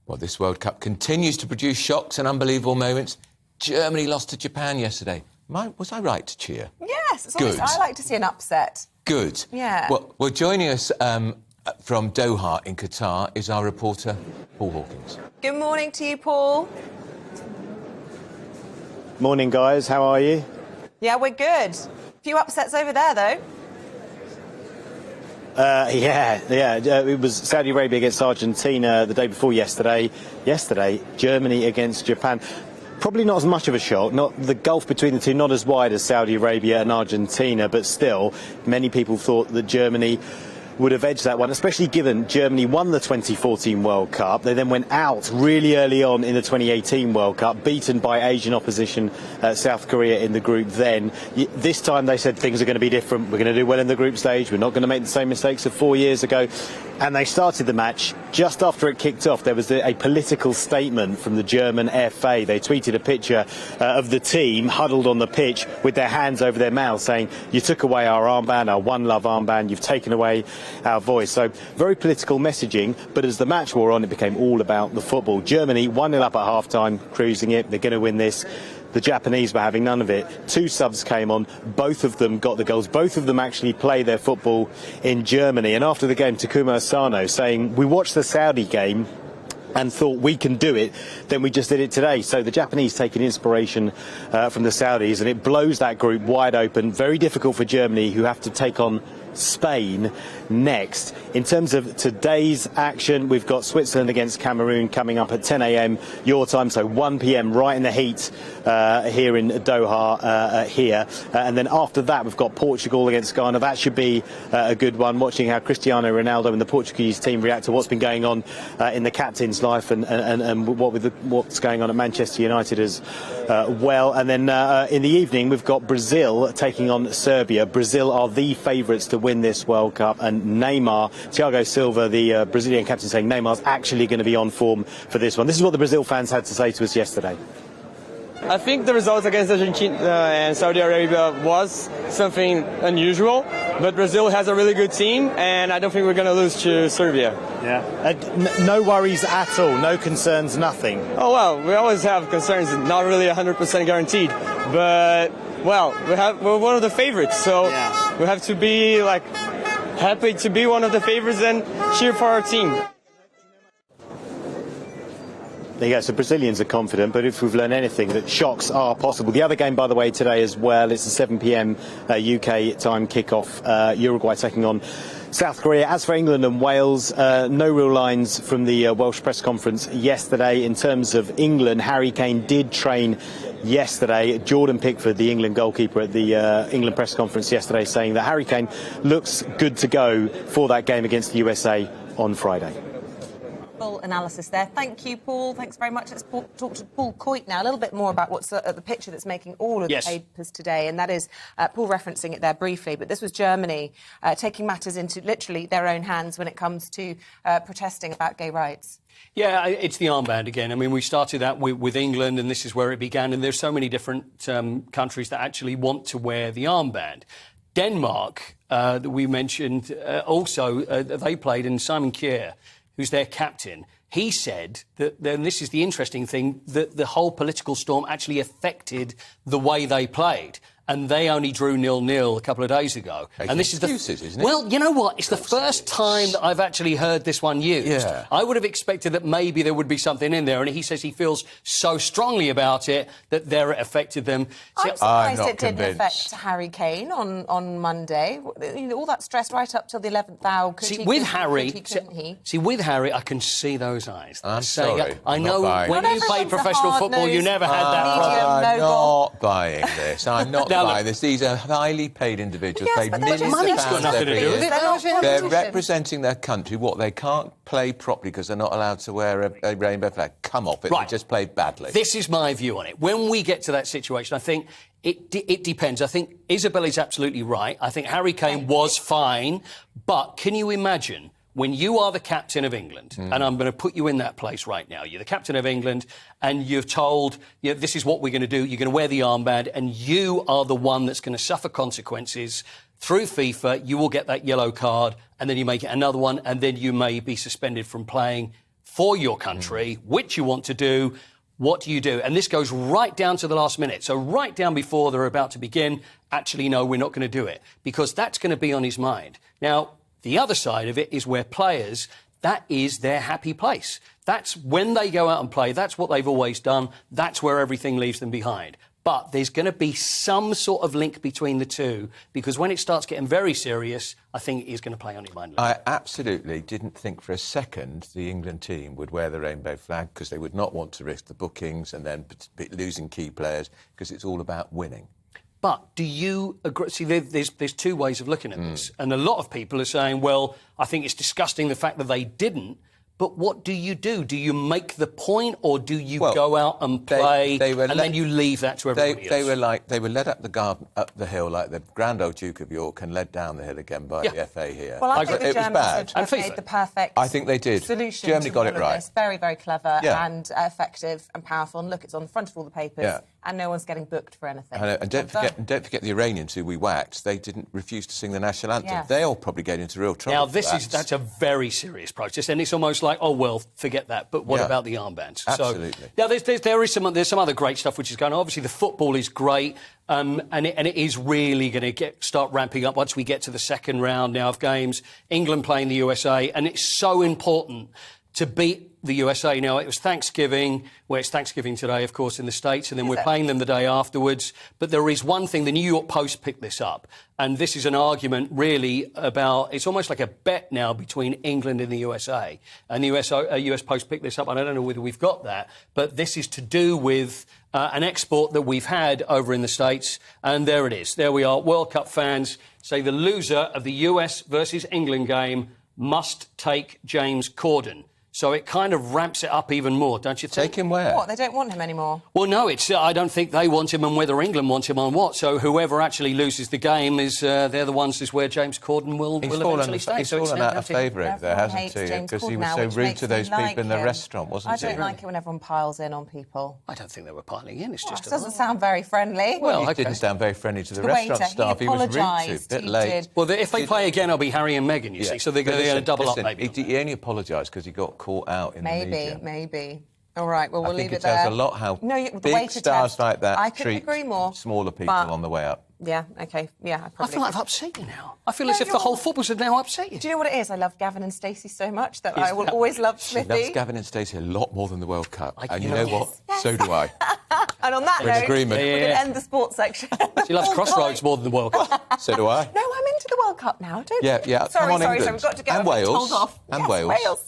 Well, this World Cup continues to produce shocks and unbelievable moments. Germany lost to Japan yesterday. Was I right to cheer? Yes, it's always, I like to see an upset. Good. Yeah. Well, joining us from Doha in Qatar is our reporter, Paul Hawkins. Good morning to you, Paul. Morning, guys. How are you? Yeah, we're good. A few upsets over there, though. It was Saudi Arabia against Argentina the day before yesterday. Yesterday, Germany against Japan. Probably not as much of a shock. Not the gulf between the two, not as wide as Saudi Arabia and Argentina, but still, many people thought that Germany would have edged that one, especially given Germany won the 2014 World Cup. They then went out really early on in the 2018 World Cup, beaten by Asian opposition South Korea in the group then. This time they said things are going to be different. We're going to do well in the group stage. We're not going to make the same mistakes of 4 years ago. And they started the match. Just after it kicked off, there was a political statement from the German FA. They tweeted a picture of the team huddled on the pitch with their hands over their mouths saying, "You took away our armband, our One Love armband. You've taken away our voice." So very political messaging, but as the match wore on, it became all about the football. Germany 1-0 up at half-time, cruising it. They're going to win this. The Japanese were having none of it. Two subs came on. Both of them got the goals. Both of them actually play their football in Germany. And after the game, Takuma Asano saying, "We watched the Saudi game and thought we can do it, then we just did it today." So the Japanese taking inspiration from the Saudis, and it blows that group wide open. Very difficult for Germany, who have to take on Spain next. In terms of today's action, we've got Switzerland against Cameroon coming up at 10 a.m. your time, so 1 p.m. right in the heat here in Doha here. And then after that, we've got Portugal against Ghana. That should be a good one, watching how Cristiano Ronaldo and the Portuguese team react to what's been going on in the captain's life and what's going on at Manchester United as well. And then in the evening, we've got Brazil taking on Serbia. Brazil are the favourites to win this World Cup, and Neymar, Thiago Silva, the Brazilian captain, saying Neymar's actually going to be on form for this one. This is what the Brazil fans had to say to us yesterday. I think the results against Argentina and Saudi Arabia was something unusual, but Brazil has a really good team, and I don't think we're going to lose to Serbia. Yeah. No worries at all, no concerns, nothing. Oh, well, we always have concerns, not really 100% guaranteed, but, well, we're one of the favorites, so we have to be, happy to be one of the favorites and cheer for our team. There you go, so Brazilians are confident, but if we've learned anything, that shocks are possible. The other game, by the way, today as well, it's a 7 p.m. UK time kick-off, Uruguay taking on South Korea. As for England and Wales, no real lines from the Welsh press conference yesterday. In terms of England, Harry Kane did train yesterday. Jordan Pickford, the England goalkeeper, at the England press conference yesterday, saying that Harry Kane looks good to go for that game against the USA on Friday. Full analysis there. Thank you, Paul. Thanks very much. Let's talk to Paul Coyte now. A little bit more about what's at the picture that's making all of the papers today, and that is Paul referencing it there briefly, but this was Germany taking matters into literally their own hands when it comes to protesting about gay rights. Yeah, it's the armband again. I mean, we started that with England, and this is where it began, and there's so many different countries that actually want to wear the armband. Denmark, that we mentioned, also, they played, and Simon Kjær, who's their captain, he said that, and this is the interesting thing, that the whole political storm actually affected the way they played. And they only drew 0-0 a couple of days ago. And this is excuses, isn't it? Well, you know what? It's the first time that I've actually heard this one used. Yeah. I would have expected that maybe there would be something in there. And he says he feels so strongly about it that there it affected them. I'm surprised it didn't affect Harry Kane on Monday. You know, all that stress right up till the 11th hour. With Harry, I can see those eyes. I'm sorry. I know when you played professional football, you never had that problem. I'm not buying this. I'm not buying this. These are highly paid individuals. Yes, paid millions of money's pounds got nothing to do with it. They're representing their country. What, they can't play properly because they're not allowed to wear a rainbow flag? Come off it. Right. They just played badly. This is my view on it. When we get to that situation, I think it depends. I think Isabella's absolutely right. I think Harry Kane was fine. But can you imagine when you are the captain of England, and I'm going to put you in that place right now, you're the captain of England, and you're told, this is what we're going to do, you're going to wear the armband, and you are the one that's going to suffer consequences through FIFA, you will get that yellow card, and then you make it another one, and then you may be suspended from playing for your country, which you want to do. What do you do? And this goes right down to the last minute. So right down before they're about to begin, actually, no, we're not going to do it, because that's going to be on his mind. Now, the other side of it is where players, that is their happy place. That's when they go out and play. That's what they've always done. That's where everything leaves them behind. But there's going to be some sort of link between the two, because when it starts getting very serious, I think it is going to play on your mind. I absolutely didn't think for a second the England team would wear the rainbow flag, because they would not want to risk the bookings and then losing key players, because it's all about winning. But do you agree? See, there's two ways of looking at this. And a lot of people are saying, well, I think it's disgusting the fact that they didn't. But what do you do? Do you make the point, or do you go out and play and then you leave that to everybody else? They were led up the hill like the Grand Old Duke of York, and led down the hill again by the FA here. Well, I think the it was Germans bad. have made the perfect I think they did. solution. Germany to got all it of right. This. Very, very clever and effective and powerful. And look, it's on the front of all the papers, and no one's getting booked for anything. And don't forget the Iranians who we whacked. They didn't refuse to sing the national anthem. Yes. They'll probably get into real trouble. Now, that's a very serious protest, and it's almost like, oh well, forget that. But what about the armbands? Absolutely. So, now there's some other great stuff which is going on. Obviously, the football is great, and it is really going to start ramping up once we get to the second round now of games. England playing the USA, and it's so important to beat the USA. Now, it was Thanksgiving. Well, it's Thanksgiving today, of course, in the States, and then we're playing them the day afterwards. But there is one thing, the New York Post picked this up, and this is an argument really about, it's almost like a bet now between England and the USA. And the US Post picked this up, and I don't know whether we've got that, but this is to do with an export that we've had over in the States, and there it is. There we are. World Cup fans say the loser of the US versus England game must take James Corden. So it kind of ramps it up even more, don't you think? Take him where? What, they don't want him anymore? Well, no, I don't think they want him, and whether England wants him on what. So whoever actually loses the game is they're the ones is where James Corden will eventually stay. He's fallen out of favour over there, hasn't he? Because he was so rude to those people in the restaurant, wasn't he? I don't like it when everyone piles in on people. I don't think they were piling in. It's just it doesn't sound very friendly. Well, he didn't sound very friendly to the restaurant staff. He was rude to, a bit late. Well, if they play again, I'll be Harry and Meghan, you see. So they're going to double up, maybe. He only apologised because he got caught out in the media. Maybe. All right, well, we'll leave it there. I think it tells a lot how big stars like that treat smaller people on the way up. Yeah, OK. Yeah, I feel like I've upset you now. I feel as if the whole footballs have now upset you. Do you know what it is? I love Gavin and Stacey so much that I will always love Smithy. She loves Gavin and Stacey a lot more than the World Cup. And you know what? Yes. So do I. And on that note, agreement. we can end the sports section. She loves Crossroads more than the World Cup. So do I. No, I'm into the World Cup now. Don't Yeah. Sorry, Come on, we've England. got to go. And Wales. Told off. And Wales.